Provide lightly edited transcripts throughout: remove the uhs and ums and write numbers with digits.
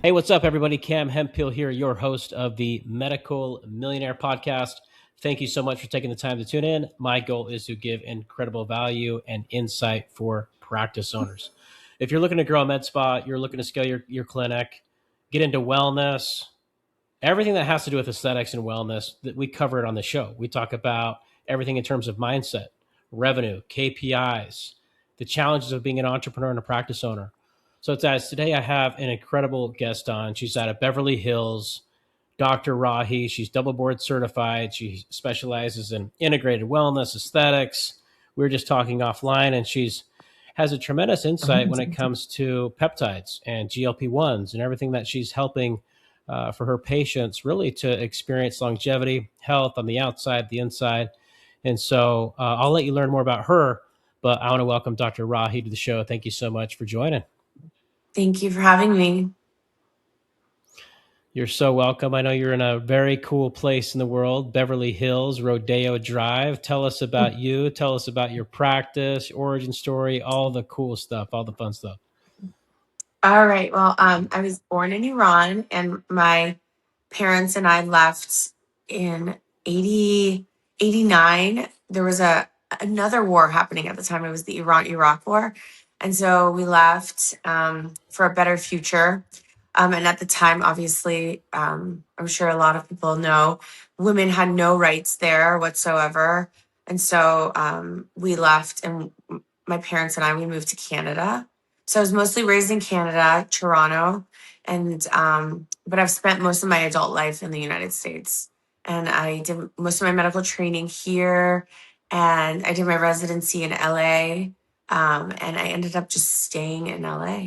Hey, what's up, everybody? Cam Hemphill here, your host of the Medical Millionaire podcast. Thank you so much for taking the time to tune in. My goal is to give incredible value and insight for practice owners. If you're looking to grow a med spa, you're looking to scale your clinic, get into wellness, everything that has to do with aesthetics and wellness, that we cover it on the show. We talk about everything in terms of mindset, revenue, KPIs, the challenges of being an entrepreneur and a practice owner. So today I have an incredible guest on. She's out of Beverly Hills, Dr.Rahi. She's double board certified. She specializes in integrated wellness, aesthetics. We were just talking offline, and she's has a tremendous insight when it comes to peptides and GLP-1s and everything that she's helping for her patients really to experience longevity, health on the outside, the inside. And so I'll let you learn more about her, but I want to welcome Dr. Rahi to the show. Thank you so much for joining. Thank you for having me. You're so welcome. I know you're in a very cool place in the world, Beverly Hills, Rodeo Drive. Tell us about you. Tell us about your practice, origin story, all the cool stuff, all the fun stuff. All right. Well, I was born in Iran, and my parents and I left in 89. There was another war happening at the time. It was the Iran-Iraq War. And so we left for a better future. And at the time, obviously, I'm sure a lot of people know, women had no rights there whatsoever. And so we left, and my parents and I, we moved to Canada. So I was mostly raised in Canada, Toronto, and but I've spent most of my adult life in the United States. And I did most of my medical training here, and I did my residency in LA, and I ended up just staying in LA.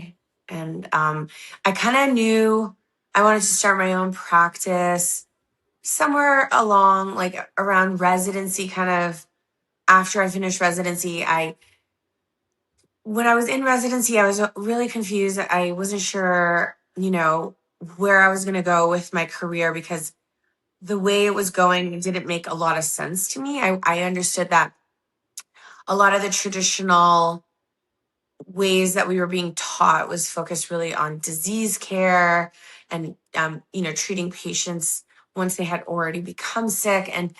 And I kind of knew I wanted to start my own practice somewhere along, like around residency, kind of after I finished residency. When I was in residency, I was really confused. I wasn't sure, where I was going to go with my career, because the way it was going didn't make a lot of sense to me. I understood that a lot of the traditional ways that we were being taught was focused really on disease care and, treating patients once they had already become sick. And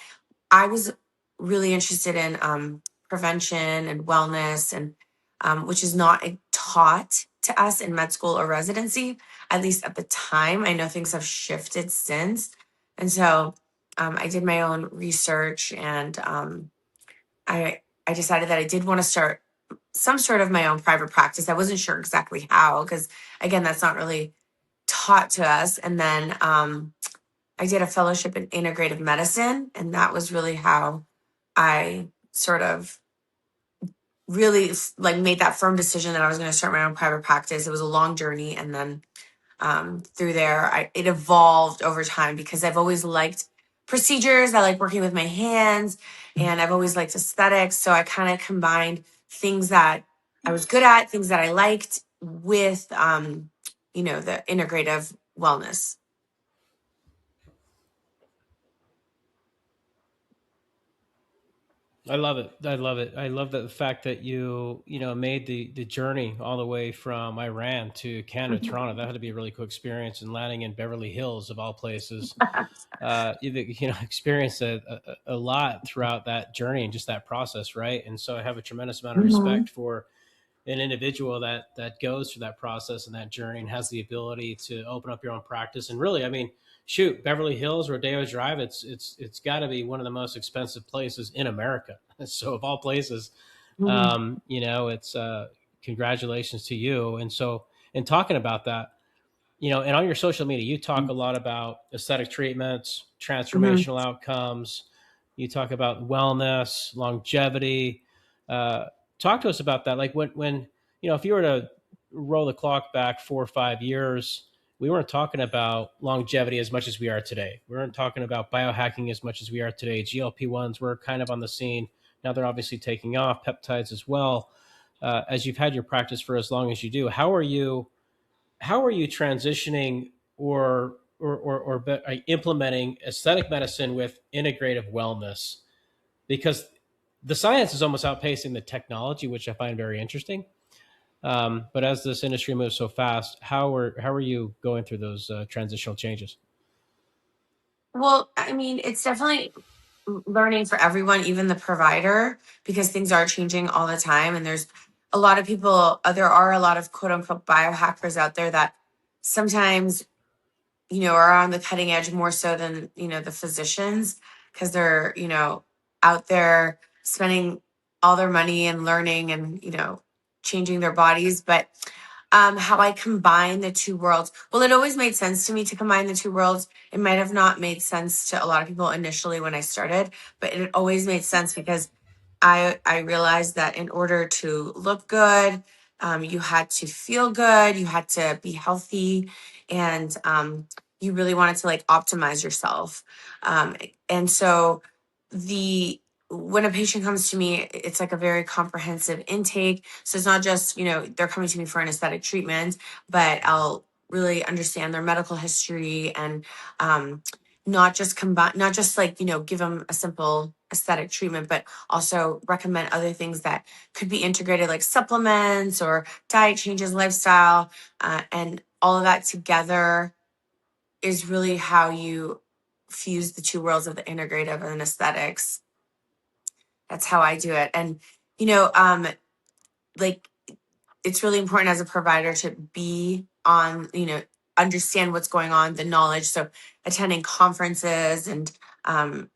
I was really interested in prevention and wellness, and which is not taught to us in med school or residency, at least at the time. I know things have shifted since. And so I did my own research, and I decided that I did want to start some sort of my own private practice. I wasn't sure exactly how, because again, that's not really taught to us. And then I did a fellowship in integrative medicine, and that was really how I sort of really made that firm decision that I was going to start my own private practice. It was a long journey. And then through there, it evolved over time, because I've always liked procedures. I like working with my hands, and I've always liked aesthetics. So I kind of combined things that I was good at, things that I liked, with, the integrative wellness. I love it. I love it. I love the fact that you made the journey all the way from Iran to Canada, Toronto. That had to be a really cool experience, and landing in Beverly Hills of all places. You've experienced a lot throughout that journey and just that process, right? And so I have a tremendous amount of respect for an individual that goes through that process and that journey and has the ability to open up your own practice. And really, I mean, shoot, Beverly Hills, Rodeo Drive, it's got to be one of the most expensive places in America. So of all places, it's congratulations to you. And so in talking about that, and on your social media, you talk a lot about aesthetic treatments, transformational outcomes. You talk about wellness, longevity. Talk to us about that. Like when if you were to roll the clock back 4 or 5 years, we weren't talking about longevity as much as we are today. We weren't talking about biohacking as much as we are today. GLP-1s were kind of on the scene. Now they're obviously taking off, peptides as well. As you've had your practice for as long as you do, how are you transitioning or implementing aesthetic medicine with integrative wellness? Because the science is almost outpacing the technology, which I find very interesting. But as this industry moves so fast, how are you going through those transitional changes? Well, I mean, it's definitely learning for everyone, even the provider, because things are changing all the time. And there's a lot of people, there are a lot of quote unquote biohackers out there that sometimes, are on the cutting edge more so than, the physicians, because they're, out there spending all their money and learning and, changing their bodies. But how I combine the two worlds. Well, it always made sense to me to combine the two worlds. It might have not made sense to a lot of people initially when I started, but it always made sense because I realized that in order to look good, you had to feel good, you had to be healthy, and you really wanted to like optimize yourself. And so the when a patient comes to me, it's like a very comprehensive intake. So it's not just, they're coming to me for an aesthetic treatment, but I'll really understand their medical history and not just like, give them a simple aesthetic treatment, but also recommend other things that could be integrated, like supplements or diet changes, lifestyle, and all of that together is really how you fuse the two worlds of the integrative and aesthetics. That's how I do it. And, you know, um, like it's really important as a provider to be on, understand what's going on, the knowledge. So attending conferences and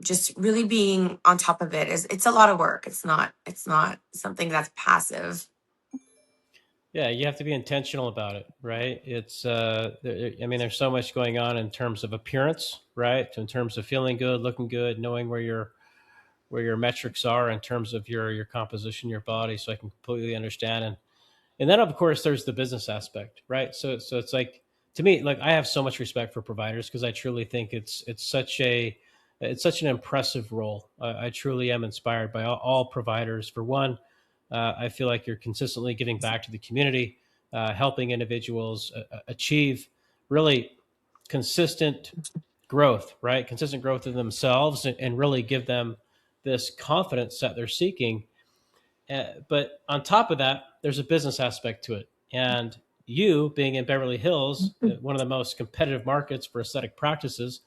just really being on top of it is it's a lot of work. It's not something that's passive. Yeah, you have to be intentional about it, right? I mean, there's so much going on in terms of appearance, right? In terms of feeling good, looking good, knowing where your metrics are in terms of your composition, your body. So I can completely understand. And then of course there's the business aspect, right? So it's like, to me, like, I have so much respect for providers because I truly think it's such an impressive role. I truly am inspired by all providers. For one, I feel like you're consistently giving back to the community, helping individuals achieve really consistent growth, right? Consistent growth in themselves, and really give them this confidence that they're seeking. But on top of that, there's a business aspect to it. And you, being in Beverly Hills, one of the most competitive markets for aesthetic practices,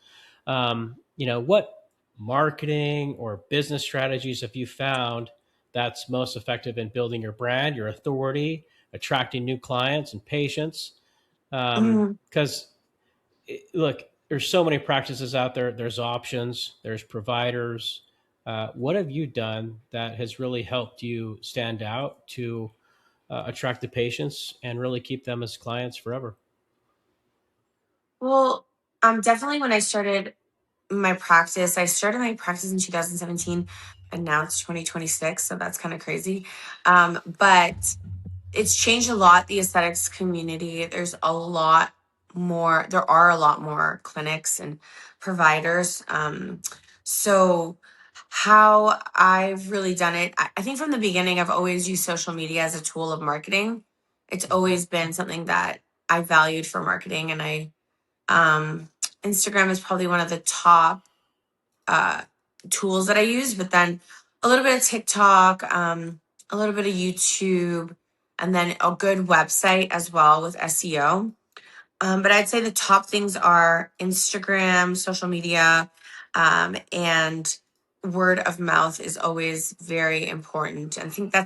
what marketing or business strategies have you found that's most effective in building your brand, your authority, attracting new clients and patients? Mhm. Because look, there's so many practices out there. There's options. There's providers. What have you done that has really helped you stand out to attract the patients and really keep them as clients forever? Well, definitely when I started my practice in 2017 and now it's 2026. So that's kind of crazy. But it's changed a lot, the aesthetics community. There are a lot more clinics and providers. So how I've really done it, I think from the beginning, I've always used social media as a tool of marketing. It's Mhm. always been something that I valued for marketing. And um, Instagram is probably one of the top uh, tools that I use, but then a little bit of TikTok, a little bit of YouTube, and then a good website as well with SEO. But I'd say the top things are Instagram, social media, and word of mouth is always very important. I think I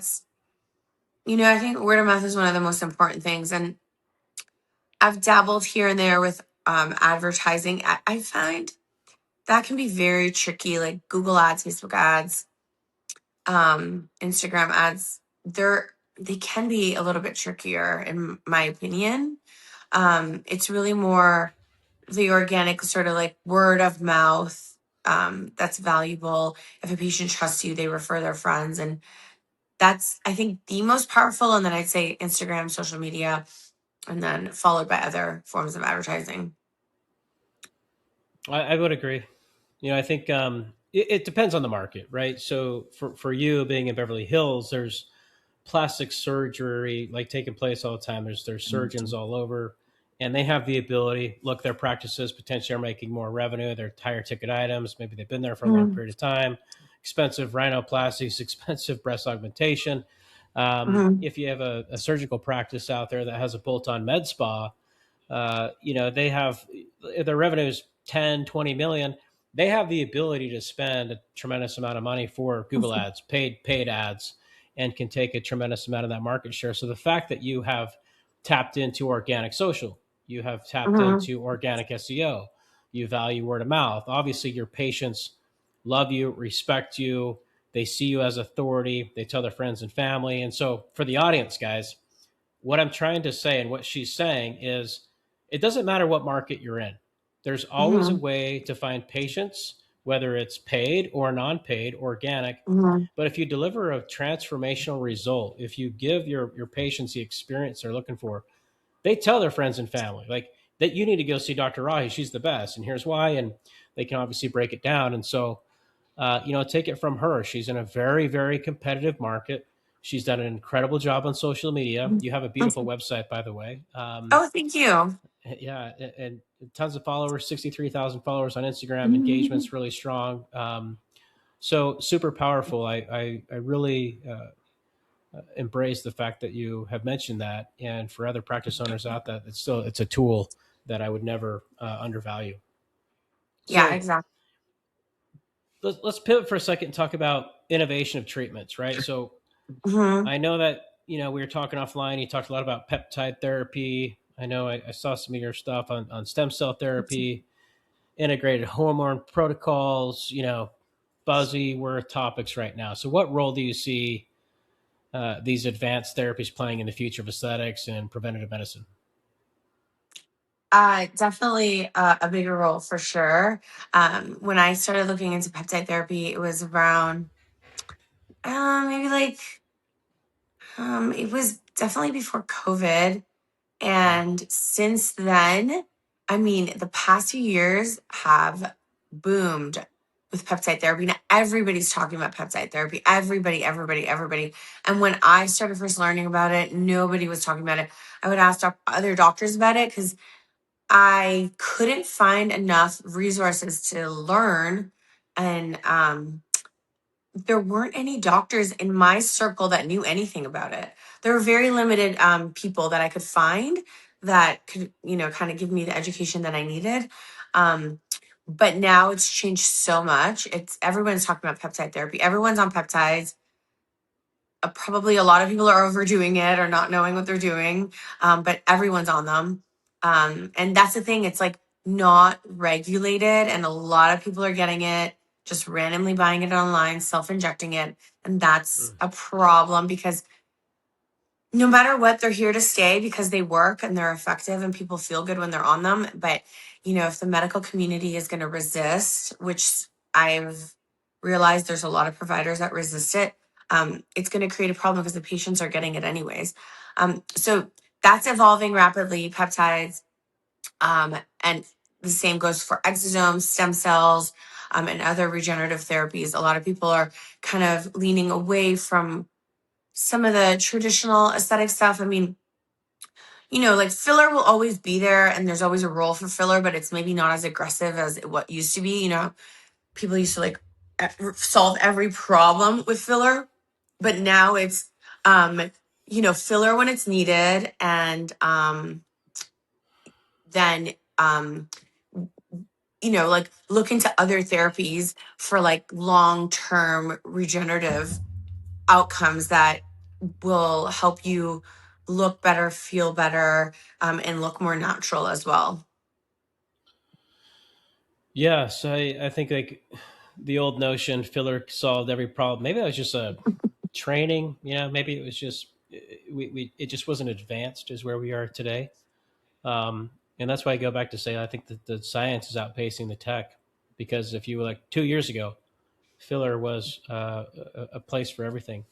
think word of mouth is one of the most important things. And I've dabbled here and there with advertising. I find that can be very tricky, like Google ads, Facebook ads, Instagram ads. They can be a little bit trickier in my opinion. It's really more the organic sort of like word of mouth, that's valuable. If a patient trusts you, they refer their friends, and that's, I think, the most powerful. And then I'd say Instagram, social media, and then followed by other forms of advertising. I would agree. I think it depends on the market, right? So for you being in Beverly Hills, there's plastic surgery like taking place all the time. There's surgeons all over, and they have the ability. Look, their practices potentially are making more revenue. They're higher ticket items. Maybe they've been there for a long Mm. period of time. Expensive rhinoplasties, expensive breast augmentation. Hmm. If you have a surgical practice out there that has a bolt-on med spa, they have their revenues 10, 20 million. They have the ability to spend a tremendous amount of money for Google ads, paid ads, and can take a tremendous amount of that market share. So the fact that you have tapped into organic social, you have tapped Hmm. into organic SEO, you value word of mouth. Obviously, your patients love you, respect you. They see you as authority. They tell their friends and family. And so, for the audience, guys, what I'm trying to say and what she's saying is it doesn't matter what market you're in. There's always a Hmm. way to find patients, whether it's paid or non paid, organic. Hmm. But if you deliver a transformational result, if you give your patients the experience they're looking for, they tell their friends and family like that you need to go see Dr. Rahi. She's the best, and here's why. And they can obviously break it down. And so, take it from her. She's in a very, very competitive market. She's done an incredible job on social media. You have a beautiful website, by the way. Oh, thank you. Yeah, and tons of followers, 63,000 followers on Instagram. Engagement's really strong. So super powerful. I really embrace the fact that you have mentioned that. And for other practice owners out there, it's a tool that I would never undervalue. Yeah, So exactly. let's pivot for a second and talk about innovation of treatments, right? So Hmm. I know that we were talking offline. You talked a lot about peptide therapy. I know I saw some of your stuff on stem cell therapy, integrated hormone protocols. Buzzword topics right now. So, what role do you see these advanced therapies playing in the future of aesthetics and preventative medicine? Definitely a bigger role for sure. When I started looking into peptide therapy, it was around maybe like it was definitely before COVID. Mm, And since then, I mean, the past few years have boomed with peptide therapy. Now everybody's talking about peptide therapy. Everybody, everybody, everybody. And when I started first learning about it, nobody was talking about it. I would ask other doctors about it because I couldn't find enough resources to learn. And there weren't any doctors in my circle that knew anything about it. There were very limited people that I could find that could, kind of give me the education that I needed. Um, but now it's changed so much. It's everyone's talking about peptide therapy. Everyone's on peptides. Probably a lot of people are overdoing it or not knowing what they're doing, but everyone's on them. And that's the thing, it's like not regulated, and a lot of people are getting it, just randomly buying it online, self injecting it. And that's mm, a problem because no matter what, they're here to stay because they work and they're effective and people feel good when they're on them. But, if the medical community is going to resist, which I've realized there's a lot of providers that resist it, it's going to create a problem because the patients are getting it anyways. So that's evolving rapidly, peptides. And the same goes for exosomes, stem cells, and other regenerative therapies. A lot of people are kind of leaning away from some of the traditional aesthetic stuff. I mean, like filler will always be there and there's always a role for filler, but it's maybe not as aggressive as what used to be. People used to like solve every problem with filler, but now it's, filler when it's needed. And then, like look into other therapies for like long term regenerative outcomes that will help you look better, feel better, and look more natural as well. Yes, I think like the old notion filler solved every problem. Maybe that was just a training. Maybe it was just it just wasn't advanced as where we are today. And that's why I go back to say I think that the science is outpacing the tech, because if you were like 2 years ago, filler was a place for everything.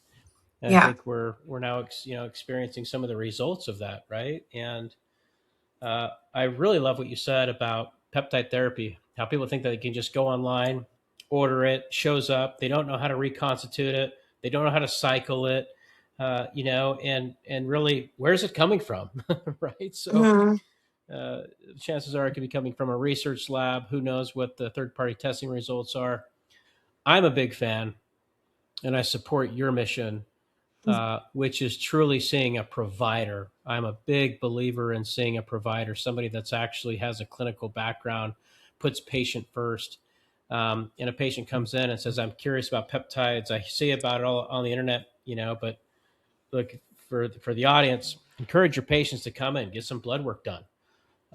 And I Yeah. think we're now experiencing some of the results of that, right? And I really love what you said about peptide therapy. How people think that they can just go online, order it, shows up. They don't know how to reconstitute it. They don't know how to cycle it. And really, where's it coming from, right? So Hmm. uh, chances are it could be coming from a research lab. Who knows what the third party testing results are? I'm a big fan, and I support your mission which is truly seeing a provider. I'm a big believer in seeing a provider, somebody that's actually has a clinical background, puts patient first. And a patient comes in and says, "I'm curious about peptides. I see about it all on the internet, but look, for the audience, encourage your patients to come in, get some blood work done.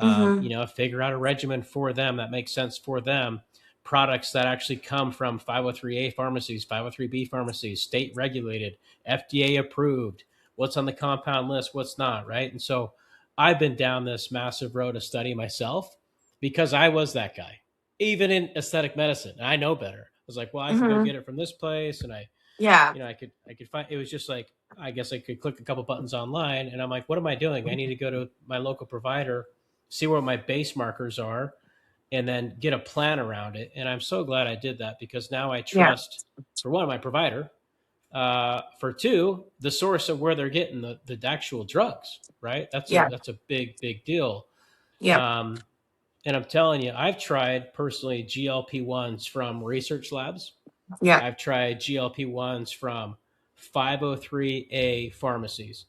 Mm-hmm. Figure out a regimen for them that makes sense for them. Products that actually come from 503A pharmacies, 503B pharmacies, state regulated, FDA approved, what's on the compound list, what's not, right? And so I've been down this massive road of study myself because I was that guy. Even in aesthetic medicine, I know better. I was like, well, I can go Mm-hmm. get it from this place, and Yeah. I could find. It was just like, I guess I could click a couple buttons online, and I'm like, what am I doing? I need to go to my local provider, see what my base markers are, and then get a plan around it. And I'm so glad I did that because now I Yeah. trust, for one, my provider, for two, the source of where they're getting the actual drugs. Right? Yeah. That's a big deal. Yeah. Um, and I'm telling you, I've tried personally GLP-1s from research labs. Yeah. I've tried GLP-1s from 503A pharmacies.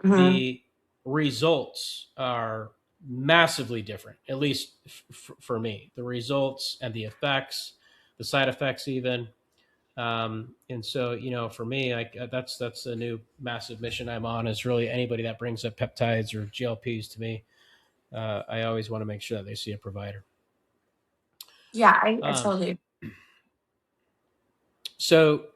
Mm-hmm. The results are massively different, at least for me. The results and the effects, the side effects, even. And so, for me, that's a new massive mission I'm on. Is really anybody that brings up peptides or GLPs to me. I always want to make sure that they see a provider. Yeah. I Um, totally. so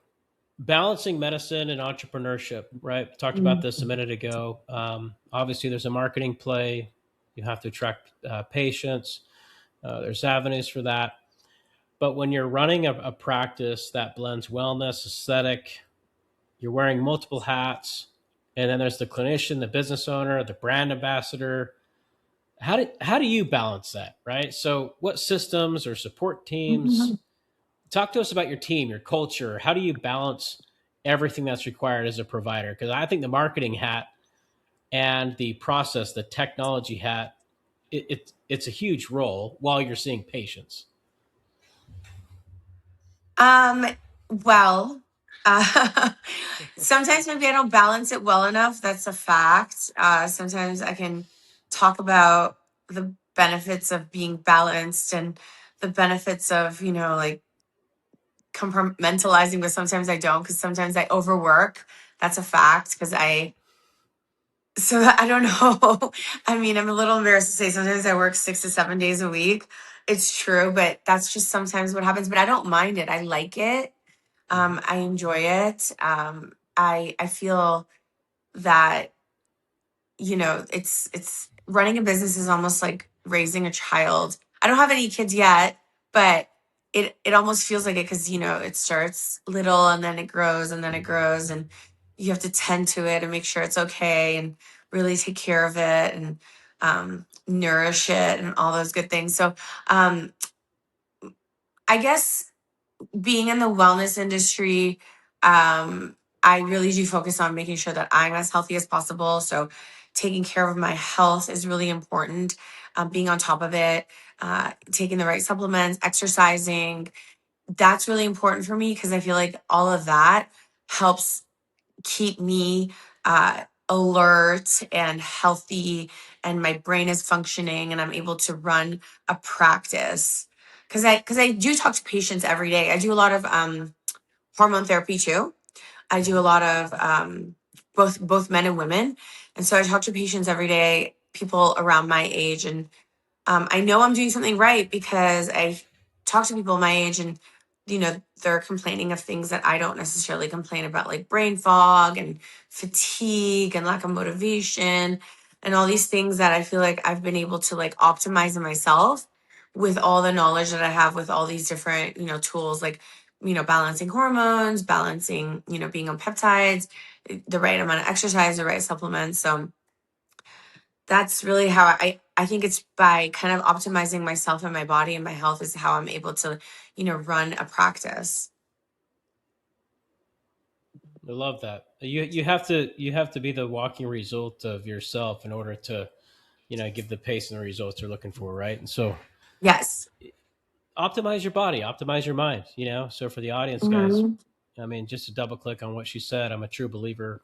balancing medicine and entrepreneurship, right? Talked about Mhm. this a minute ago. Obviously, there's a marketing play. You have to attract patients. There's avenues for that. But when you're running a practice that blends wellness, aesthetic, you're wearing multiple hats, and then there's the clinician, the business owner, the brand ambassador. How do you balance that, right? So, what systems or support teams? Mhm. Talk to us about your team, your culture. How do you balance everything that's required as a provider? Because I think the marketing hat and the process, the technology hat, it's a huge role while you're seeing patients. Um, well, uh, sometimes maybe I don't balance it well enough. That's a fact. Sometimes I can talk about the benefits of being balanced and the benefits of, like compartmentalizing, but sometimes I don't because sometimes I overwork. That's a fact because I don't know. I mean, I'm a little embarrassed to say sometimes I work 6 to 7 days a week. It's true, but that's just sometimes what happens. But I don't mind it. I like it. Mm-hmm. I enjoy it. I feel that it's running a business is almost like raising a child. I don't have any kids yet, but it almost feels like it because it starts little and then it grows and then it grows and you have to tend to it and make sure it's okay and really take care of it and nourish it and all those good things. So um, I guess being in the wellness industry, I really do focus on making sure that I'm as healthy as possible. So, taking care of my health is really important. Being on top of it, taking the right supplements, exercising, that's really important for me because I feel like all of that helps keep me alert and healthy, and my brain is functioning, and I'm able to run a practice. Because I do talk to patients every day. I do a lot of hormone therapy too. I do Mm-hmm. a lot of both men and women, and so I talk to patients every day, people around my age, and I know I'm doing something right because I talk to people my age and, they're complaining of things that I don't necessarily complain about, like brain fog and fatigue and lack of motivation and all these things that I feel like I've been able to like optimize in myself with all the knowledge that I have with all these different, tools like, balancing hormones, balancing, being on peptides, the right amount of exercise, the right supplements. So, that's really how I think it's by kind of optimizing myself and my body and my health is how I'm able to, run a practice. I love that. You have to be the walking result of yourself in order to give the pace and the results you're looking for, right? And so Yes. optimize your body, optimize your mind. So for the audience, guys, Mhm. I mean, just to double click on what she said, I'm a true believer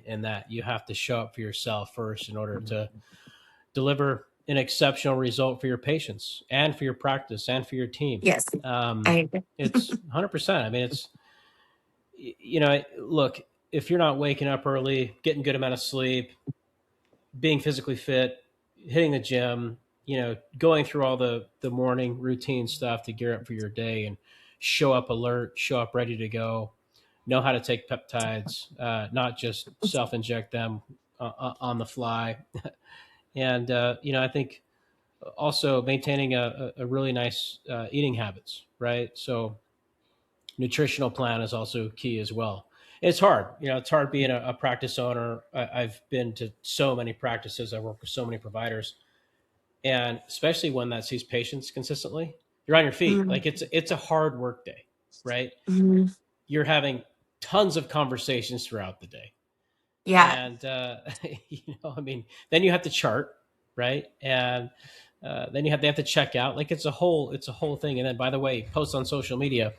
in that. You have to show up for yourself first in order to deliver an exceptional result for your patients and for your practice and for your team. Yes, I agree. It's 100%. I mean, it's, look, if you're not waking up early, getting good amount of sleep, being physically fit, hitting the gym, going through all the morning routine stuff to gear up for your day and show up alert, show up ready to go, know how to take peptides, not just self inject them on the fly. And I think also maintaining a really nice eating habits, right? So nutritional plan is also key as well. It's hard, it's hard being a practice owner. I've been to so many practices. I work with so many providers, and especially one that sees patients consistently, you're on your feet. Mhm. Like it's a hard work day, right? Mhm. You're having tons of conversations throughout the day, Yeah. and I mean, then you have to chart, right? And then they have to check out. Like it's a whole thing. And then, by the way, post on social media.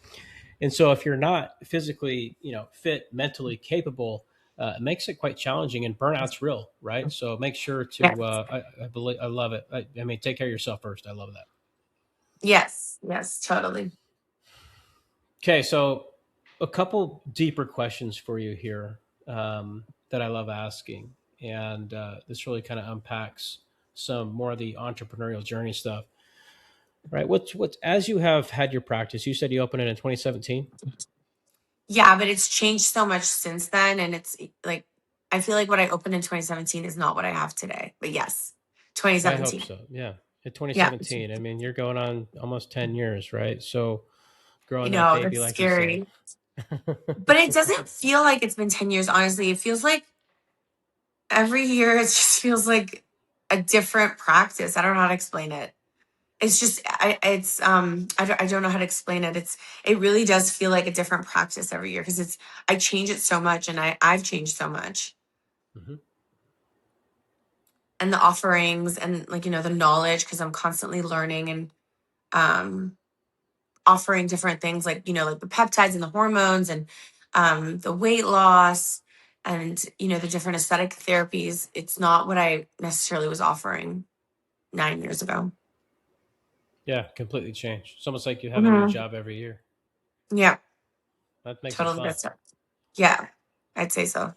And so if you're not physically, fit, mentally capable, it makes it quite challenging, and burnout's real, right? So make sure to. Yes. I believe I love it. I mean, take care of yourself first. I love that. Yes. Yes. Totally. Okay, so a couple deeper questions for you here that I love asking, and this really kind of unpacks some more of the entrepreneurial journey stuff, right? What's as you have had your practice? You said you opened it in 2017. Yeah, but it's changed so much since then. And it's like, I feel like what I opened in 2017 is not what I have today. But yes, I hope 2017. so. Yeah, in Yeah. 2017. I mean, you're going on almost 10 years, right? So I growing that know baby, that's like you said. scary. But it doesn't feel like it's been 10 years, honestly. It feels like every year it just feels like a different practice. I don't know how to explain it. It's just I don't know how to explain it. It really does feel like a different practice every year because it's I change it so much and I've changed so much. Hmm. And the offerings and like the knowledge because I'm constantly learning and um offering different things like like the peptides and the hormones and the weight loss and the different aesthetic therapies. It's not what I necessarily was offering 9 years ago. Yeah, completely changed. It's almost like you have a new Hmm. job every year. Yeah, That makes it totally fun. good stuff. Yeah, I'd say so.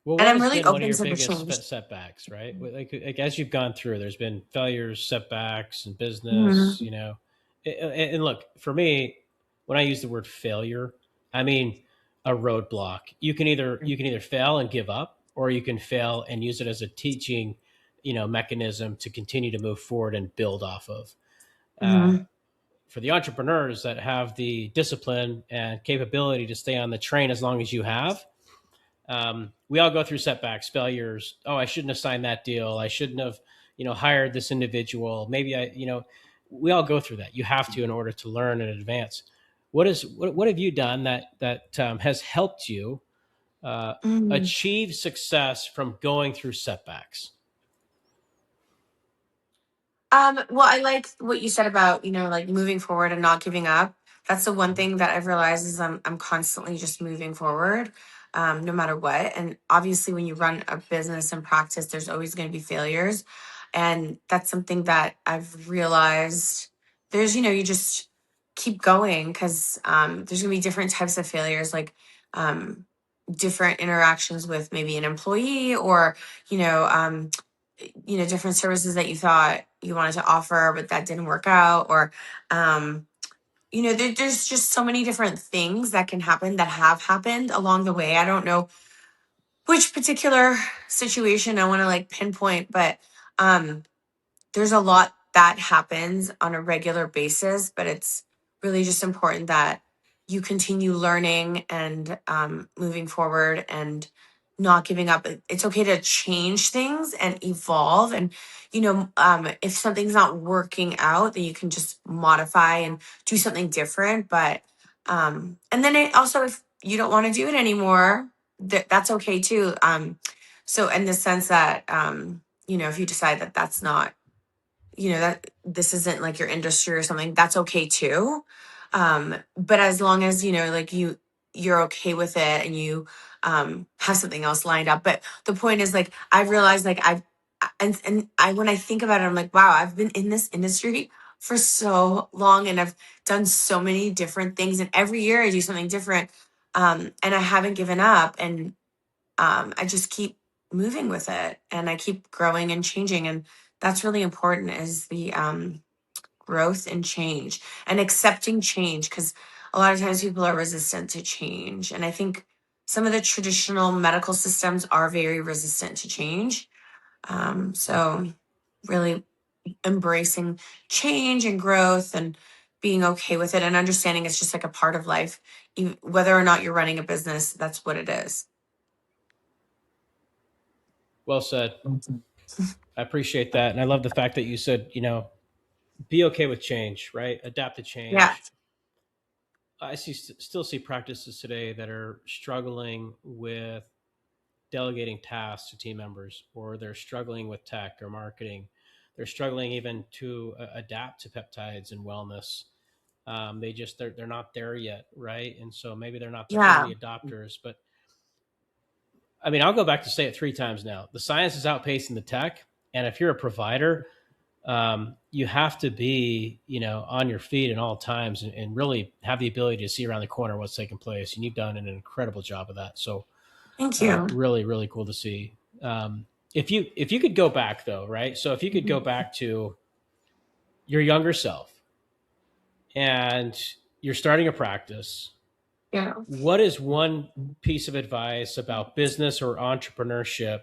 Well, And what I'm has really been one of open your to the biggest change. setbacks, right? Like as you've gone through, there's been failures, setbacks, and business. Mhm. And look, for me, when I use the word failure, I mean a roadblock. You can either fail and give up, or you can fail and use it as a teaching, mechanism to continue to move forward and build off of. Uh, Mhm. for the entrepreneurs that have the discipline and capability to stay on the train as long as you have, we all go through setbacks, failures. Oh, I shouldn't have signed that deal. I shouldn't have, hired this individual. Maybe we all go through that. You have to in order to learn and advance. What have you done that has helped you uh, Mhm. achieve success from going through setbacks? Well, I like what you said about, like moving forward and not giving up. That's the one Mhm. thing that I've realized is I'm constantly just moving forward, no matter what. And obviously when you run a business and practice, there's always going to be failures. And that's something that I've realized there's, you just keep going because there's gonna be different types of failures, like um different interactions with maybe an employee or, you know, um different services that you thought you wanted to offer but that didn't work out or there's just so many different things that can happen that have happened along the way. I don't know which particular situation I want to like pinpoint, but um there's a lot that happens on a regular basis, but it's really just important that you continue learning and moving forward and not giving up. It's okay to change things and evolve. And, if something's not working out, then you can just modify and do something different. But, and then it also, if you don't want to do it anymore, that's okay too. So in the sense that, if you decide that that's not that this isn't like your industry or something, that's okay too. But as long as, like you're okay with it and you have something else lined up. But the point is, like, I've realized, like, and I when I think about it, I'm like, wow, I've been in this industry for so long and I've done so many different things, and every year I do something different. And I haven't given up, and I just keep moving with it, and I keep growing and changing. And that's really important, is the growth and change and accepting change, because a lot of times people are resistant to change. And I think some of the traditional medical systems are very resistant to change. So really embracing change and growth and being okay with it and understanding it's just like a part of life. Whether or not you're running a business, that's what it is. Well said. I appreciate that. And I love the fact that you said, be okay with change, right? Adapt to Yeah. change. I still see practices today that are struggling with delegating tasks to team members, or they're struggling with tech or marketing. They're struggling even to adapt to peptides and wellness. They're not there yet, right? And so maybe they're not the Yeah. early adopters. But I mean, I'll go back to say it three times now. The science is outpacing the tech, and if you're a provider, you have to be, on your feet at all times, and really have the ability to see around the corner what's taking place. And you've done an incredible job of that. So Thank you. really, really cool to see. If you could go back though, right? So if you could go back to your younger self and you're starting a practice, Yeah. what is one piece of advice about business or entrepreneurship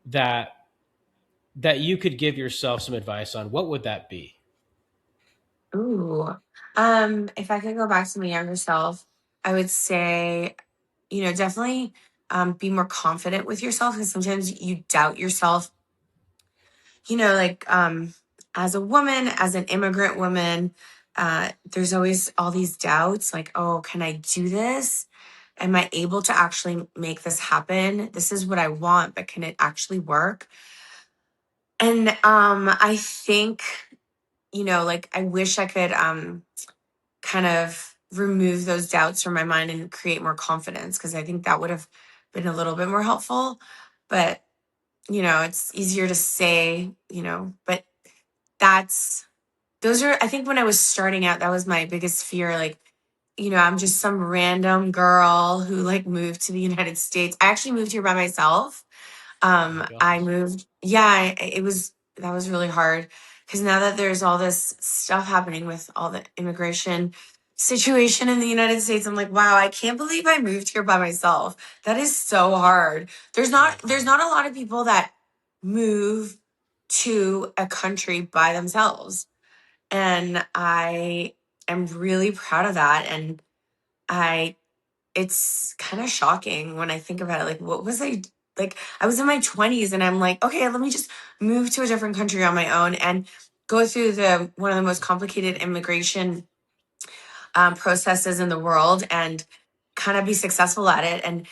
that you could give yourself some advice on? What would that be? Ooh. If I could go back to my younger self, I would say, definitely be more confident with yourself, because sometimes you doubt yourself, like as a woman, as an immigrant woman, there's always all these doubts, like, oh, can I do this? Am I able to actually make this happen? This is what I want, but can it actually work? And I think, like, I wish I could kind of remove those doubts from my mind and create more confidence, because I think that would have been a little bit more helpful. But, it's easier to say, but that's those are, I think, when I was starting out, that was my biggest fear. Like, I'm just some random girl who, like, moved to the United States. I actually moved here by myself. Oh my I goodness. moved, yeah, it was, that was really hard, because now that there's all this stuff happening with all the immigration situation in the United States, I'm like, wow, I can't believe I moved here by myself. That is so hard. Oh There's boy. not a lot of people that move to a country by themselves. And I am really proud of that. And I it's kind of shocking when I think about it. Like, what was I like? I was in my 20s and I'm like, okay, let me just move to a different country on my own and go through the one of the most complicated immigration processes in the world and kind of be successful at it. And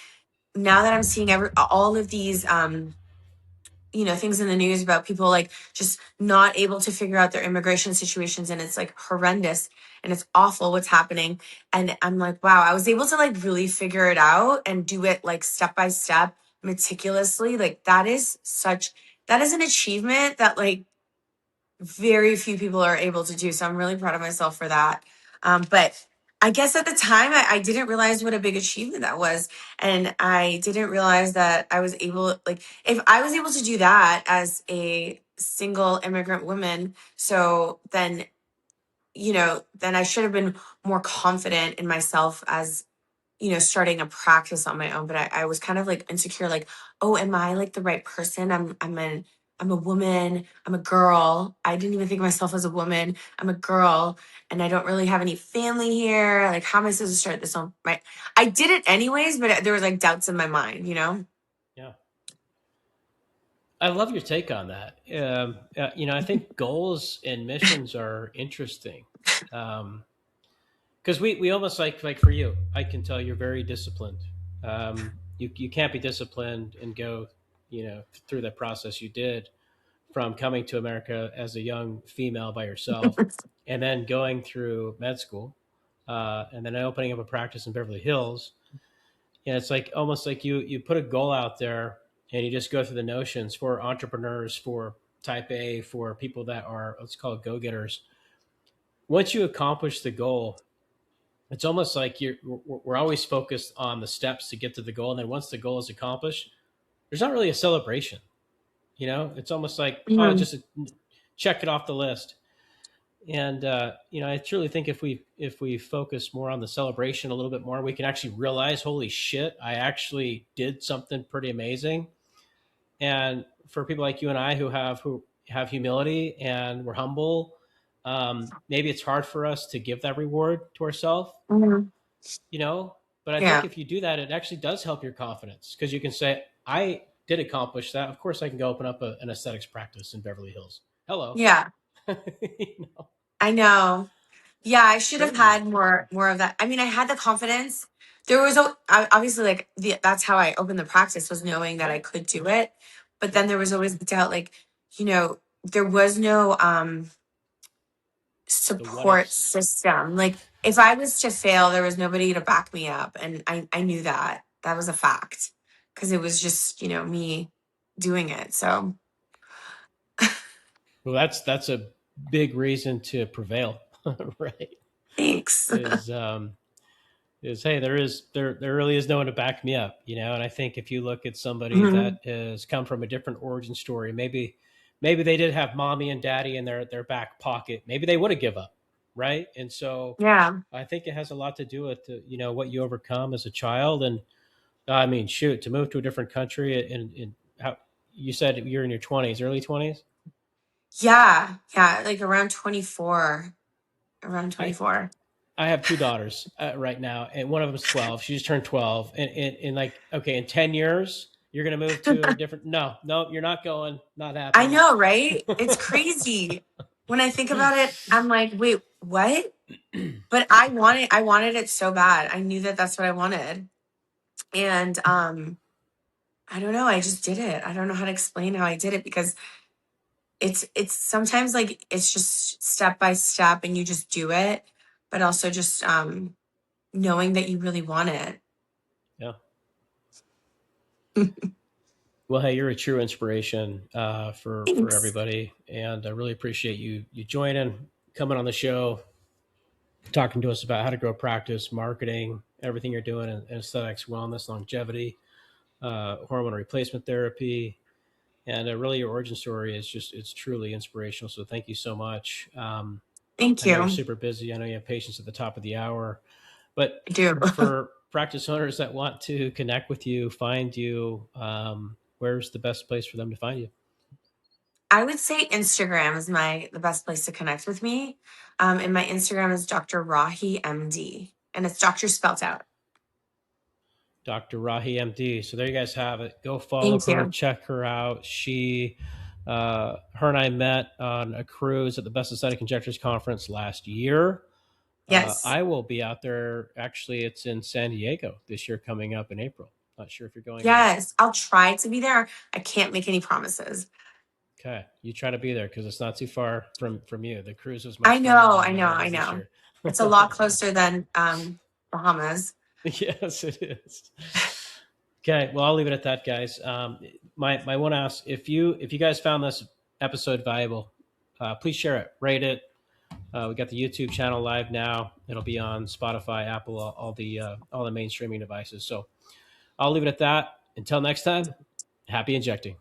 now that I'm seeing all of these things in the news about people, like, just not able to figure out their immigration situations, and it's like horrendous and it's awful what's happening. And I'm like, wow, I was able to, like, really figure it out and do it, like, step by step, meticulously. Like, that is an achievement that, like, very few people are able to do. So I'm really proud of myself for that. But I guess at the time, I didn't realize what a big achievement that was. And I didn't realize that I was able, like, if I was able to do that as a single immigrant woman, so then I should have been more confident in myself as, starting a practice on my own. But I was kind of, like, insecure, like, oh, am I, like, the right person? I'm a woman. I'm a girl. I didn't even think of myself as a woman. I'm a girl, and I don't really have any family here. Like, how am I supposed to start this on my? I did it anyways, but there was, like, doubts in my mind. Yeah. I love your take on that. I think goals and missions are interesting. Because we almost, like for you, I can tell you're very disciplined. You can't be disciplined and go, through that process you did, from coming to America as a young female by yourself, and then going through med school. and then opening up a practice in Beverly Hills. And it's like almost like you put a goal out there and you just go through the notions for entrepreneurs, for type A, for people that are, let's call it go getters. Once you accomplish the goal, it's almost like we're always focused on the steps to get to the goal. And then once the goal is accomplished, there's not really a celebration. It's almost like, oh, Mhm. just check it off the list. And I truly think if we focus more on the celebration a little bit more, we can actually realize, holy shit, I actually did something pretty amazing. And for people like you and I who have humility and we're humble, maybe it's hard for us to give that reward to ourselves, Mhm. you know. But I think Yeah. if you do that, it actually does help your confidence because you can say, I did accomplish that. Of course, I can go open up an aesthetics practice in Beverly Hills. Hello. Yeah. you know, I know. Yeah, I it's should have crazy. had more of that. I mean, I had the confidence. There was obviously like that's how I opened the practice, was knowing that I Right. could do it. But then Yep. there was always the doubt, like, there was no The what support ifs. system. Like if I was to fail, there was nobody to back me up. And I knew that. That was a fact. Because it was just, me doing it. So Well, that's a big reason to prevail, right? thanks. Is hey, there really is no one to back me up, And I think if you look at somebody Mhm. that has come from a different origin story, maybe they did have mommy and daddy in their back pocket. Maybe they would have give up, right? And so Yeah. I think it has a lot to do with what you overcome as a child. And I mean, shoot, to move to a different country and how you said you're in your 20s, early 20s. Yeah. Yeah. Like around 24. Around I 24. I have two daughters right now, and one of them is 12. She just turned 12, and like, okay, in 10 years, you're gonna move to a different. No, no, you're not going. Not I happening. know, right? It's crazy. When I think about it, I'm like, wait, what? But I wanted it so bad. I knew that that's what I wanted. And I don't know, I just did it. I don't know how to explain how I did it because it's sometimes like it's just step by step and you just do it, but also just knowing that you really want it. Yeah. Well, hey, you're a true inspiration for Thanks. everybody, and I really appreciate you joining, coming on the show, talking to us about how to grow practice, marketing, everything you're doing in aesthetics, wellness, longevity, hormone replacement therapy, and really your origin story is just it's truly inspirational. So thank you so much. Thank I know you're you. super busy. I know you have patients at the top of the hour, but I do. for practice owners that want to connect with you, find you, where's the best place for them to find you? I would say Instagram is the best place to connect with me. And my Instagram is Dr.Rahi MD. And it's doctor spelt out. Dr.Rahi MD. So there you guys have it. Go follow Thank her, you. check her out. Her and I met on a cruise at the Best Aesthetic Injectors Conference last year. Yes. I will be out there. Actually, it's in San Diego this year, coming up in April. Not sure if you're going or not. Yes. I'll try to be there. I can't make any promises. Okay, you try to be there because it's not too far from you. The cruise was I much funner know, than I know, it I is this know. year. It's a lot closer than Bahamas. Yes, it is. Okay, well, I'll leave it at that, guys. My one ask: if you guys found this episode valuable, please share it, rate it. We got the YouTube channel live now. It'll be on Spotify, Apple, all the main streaming devices. So I'll leave it at that. Until next time, happy injecting.